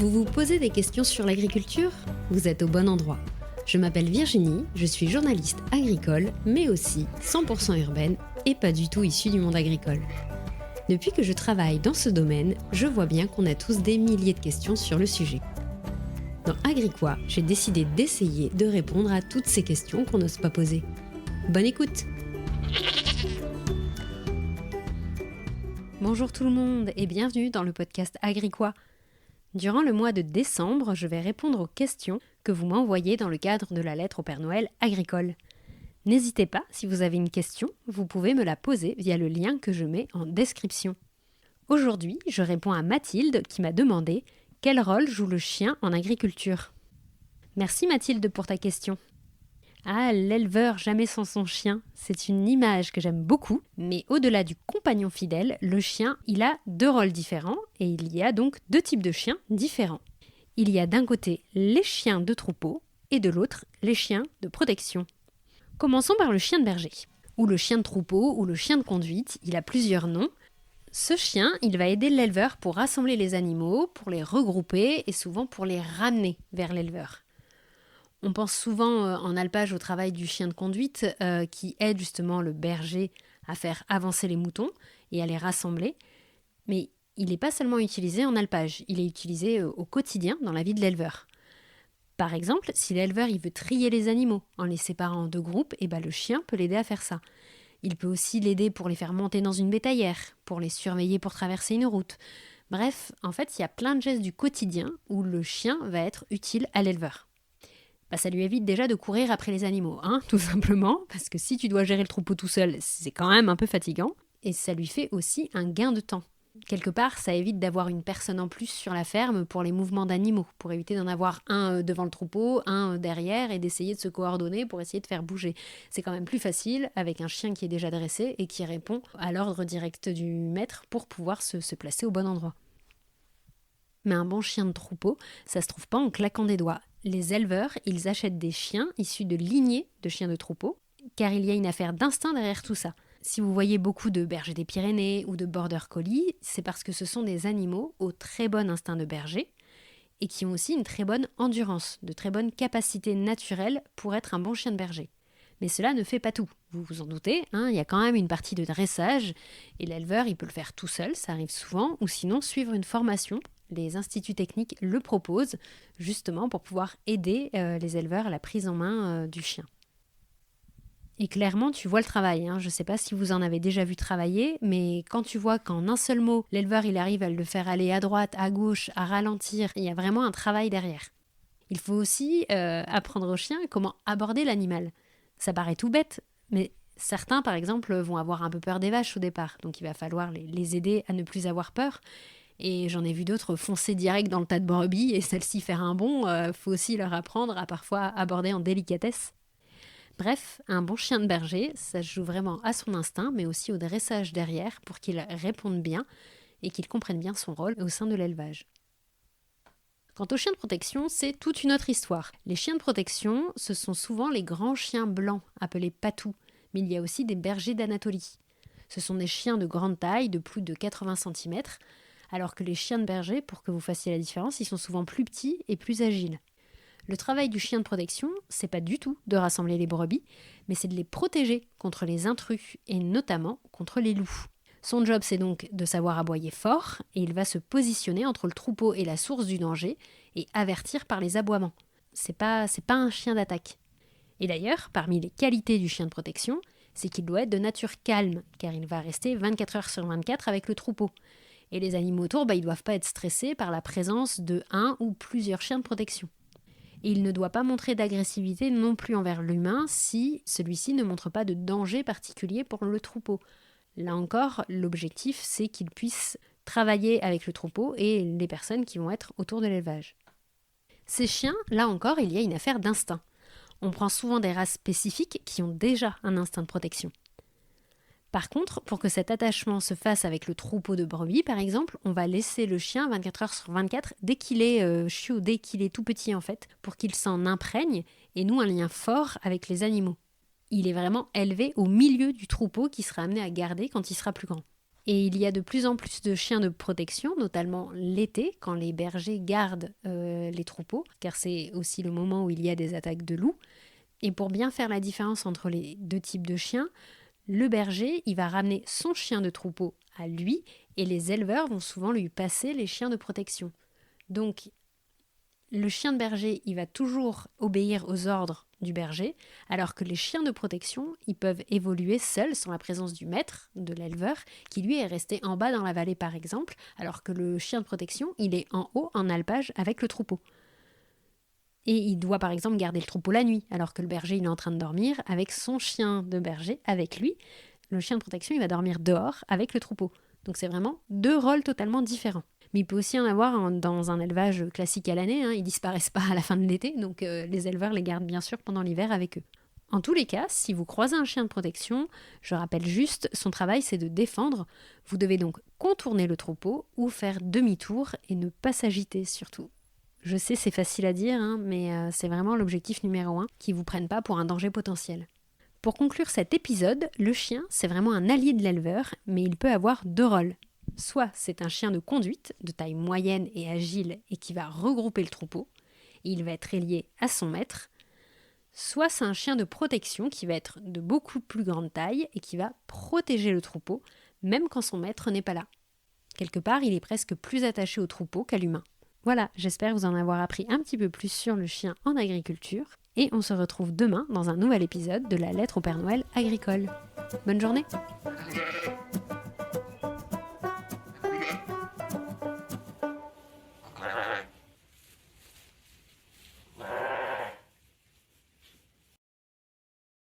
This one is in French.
Vous vous posez des questions sur l'agriculture ? Vous êtes au bon endroit. Je m'appelle Virginie, je suis journaliste agricole, mais aussi 100% urbaine et pas du tout issue du monde agricole. Depuis que je travaille dans ce domaine, je vois bien qu'on a tous des milliers de questions sur le sujet. Dans Agriquois, j'ai décidé d'essayer de répondre à toutes ces questions qu'on n'ose pas poser. Bonne écoute! Bonjour tout le monde et bienvenue dans le podcast Agriquois. Durant le mois de décembre, je vais répondre aux questions que vous m'envoyez dans le cadre de la lettre au Père Noël agricole. N'hésitez pas, si vous avez une question, vous pouvez me la poser via le lien que je mets en description. Aujourd'hui, je réponds à Mathilde qui m'a demandé « Quel rôle joue le chien en agriculture ?» Merci Mathilde pour ta question. Ah, l'éleveur jamais sans son chien, c'est une image que j'aime beaucoup, mais au-delà du compagnon fidèle, le chien, il a deux rôles différents et il y a donc deux types de chiens différents. Il y a d'un côté les chiens de troupeau et de l'autre les chiens de protection. Commençons par le chien de berger, ou le chien de troupeau ou le chien de conduite, il a plusieurs noms. Ce chien, il va aider l'éleveur pour rassembler les animaux, pour les regrouper et souvent pour les ramener vers l'éleveur. On pense souvent en alpage au travail du chien de conduite qui aide justement le berger à faire avancer les moutons et à les rassembler. Mais il n'est pas seulement utilisé en alpage, il est utilisé au quotidien dans la vie de l'éleveur. Par exemple, si l'éleveur il veut trier les animaux en les séparant en deux groupes, le chien peut l'aider à faire ça. Il peut aussi l'aider pour les faire monter dans une bétaillère, pour les surveiller pour traverser une route. Bref, en fait, il y a plein de gestes du quotidien où le chien va être utile à l'éleveur. Ça lui évite déjà de courir après les animaux, tout simplement, parce que si tu dois gérer le troupeau tout seul, c'est quand même un peu fatigant, et ça lui fait aussi un gain de temps. Quelque part, ça évite d'avoir une personne en plus sur la ferme pour les mouvements d'animaux, pour éviter d'en avoir un devant le troupeau, un derrière, et d'essayer de se coordonner pour essayer de faire bouger. C'est quand même plus facile avec un chien qui est déjà dressé et qui répond à l'ordre direct du maître pour pouvoir se placer au bon endroit. Mais un bon chien de troupeau, ça se trouve pas en claquant des doigts. Les éleveurs, ils achètent des chiens issus de lignées de chiens de troupeau, car il y a une affaire d'instinct derrière tout ça. Si vous voyez beaucoup de bergers des Pyrénées ou de border collie, c'est parce que ce sont des animaux au très bon instinct de berger et qui ont aussi une très bonne endurance, de très bonnes capacités naturelles pour être un bon chien de berger. Mais cela ne fait pas tout, vous vous en doutez, il y a quand même une partie de dressage et l'éleveur il peut le faire tout seul, ça arrive souvent, ou sinon suivre une formation. Les instituts techniques le proposent justement pour pouvoir aider les éleveurs à la prise en main du chien. Et clairement, tu vois le travail. Je ne sais pas si vous en avez déjà vu travailler, mais quand tu vois qu'en un seul mot, l'éleveur il arrive à le faire aller à droite, à gauche, à ralentir, il y a vraiment un travail derrière. Il faut aussi apprendre au chien comment aborder l'animal. Ça paraît tout bête, mais certains, par exemple, vont avoir un peu peur des vaches au départ, donc il va falloir les aider à ne plus avoir peur. Et j'en ai vu d'autres foncer direct dans le tas de brebis et celles-ci faire un bond. Faut aussi leur apprendre à parfois aborder en délicatesse. Bref, un bon chien de berger, ça se joue vraiment à son instinct, mais aussi au dressage derrière pour qu'il réponde bien et qu'il comprenne bien son rôle au sein de l'élevage. Quant aux chiens de protection, c'est toute une autre histoire. Les chiens de protection, ce sont souvent les grands chiens blancs, appelés patous, mais il y a aussi des bergers d'Anatolie. Ce sont des chiens de grande taille, de plus de 80 cm, alors que les chiens de berger, pour que vous fassiez la différence, ils sont souvent plus petits et plus agiles. Le travail du chien de protection, c'est pas du tout de rassembler les brebis, mais c'est de les protéger contre les intrus et notamment contre les loups. Son job, c'est donc de savoir aboyer fort et il va se positionner entre le troupeau et la source du danger et avertir par les aboiements. C'est pas un chien d'attaque. Et d'ailleurs, parmi les qualités du chien de protection, c'est qu'il doit être de nature calme, car il va rester 24 heures sur 24 avec le troupeau. Et les animaux autour, ils ne doivent pas être stressés par la présence de un ou plusieurs chiens de protection. Et il ne doit pas montrer d'agressivité non plus envers l'humain si celui-ci ne montre pas de danger particulier pour le troupeau. Là encore, l'objectif, c'est qu'il puisse travailler avec le troupeau et les personnes qui vont être autour de l'élevage. Ces chiens, là encore, il y a une affaire d'instinct. On prend souvent des races spécifiques qui ont déjà un instinct de protection. Par contre, pour que cet attachement se fasse avec le troupeau de brebis, par exemple, on va laisser le chien 24 heures sur 24 dès qu'il est chiot, dès qu'il est tout petit en fait, pour qu'il s'en imprègne et noue un lien fort avec les animaux. Il est vraiment élevé au milieu du troupeau qu'il sera amené à garder quand il sera plus grand. Et il y a de plus en plus de chiens de protection, notamment l'été, quand les bergers gardent les troupeaux, car c'est aussi le moment où il y a des attaques de loups. Et pour bien faire la différence entre les deux types de chiens, le berger, il va ramener son chien de troupeau à lui, et les éleveurs vont souvent lui passer les chiens de protection. Donc, le chien de berger, il va toujours obéir aux ordres du berger, alors que les chiens de protection, ils peuvent évoluer seuls sans la présence du maître, de l'éleveur, qui lui est resté en bas dans la vallée par exemple, alors que le chien de protection, il est en haut en alpage avec le troupeau. Et il doit par exemple garder le troupeau la nuit, alors que le berger il est en train de dormir avec son chien de berger avec lui. Le chien de protection il va dormir dehors avec le troupeau. Donc c'est vraiment deux rôles totalement différents. Mais il peut aussi en avoir dans un élevage classique à l'année, ils disparaissent pas à la fin de l'été, donc les éleveurs les gardent bien sûr pendant l'hiver avec eux. En tous les cas, si vous croisez un chien de protection, je rappelle juste, son travail c'est de défendre. Vous devez donc contourner le troupeau ou faire demi-tour et ne pas s'agiter surtout. Je sais, c'est facile à dire, mais c'est vraiment l'objectif numéro 1, qu'ils ne vous prennent pas pour un danger potentiel. Pour conclure cet épisode, le chien, c'est vraiment un allié de l'éleveur, mais il peut avoir deux rôles. Soit c'est un chien de conduite, de taille moyenne et agile, et qui va regrouper le troupeau, et il va être lié à son maître. Soit c'est un chien de protection qui va être de beaucoup plus grande taille et qui va protéger le troupeau, même quand son maître n'est pas là. Quelque part, il est presque plus attaché au troupeau qu'à l'humain. Voilà, j'espère vous en avoir appris un petit peu plus sur le chien en agriculture et on se retrouve demain dans un nouvel épisode de la lettre au Père Noël agricole. Bonne journée!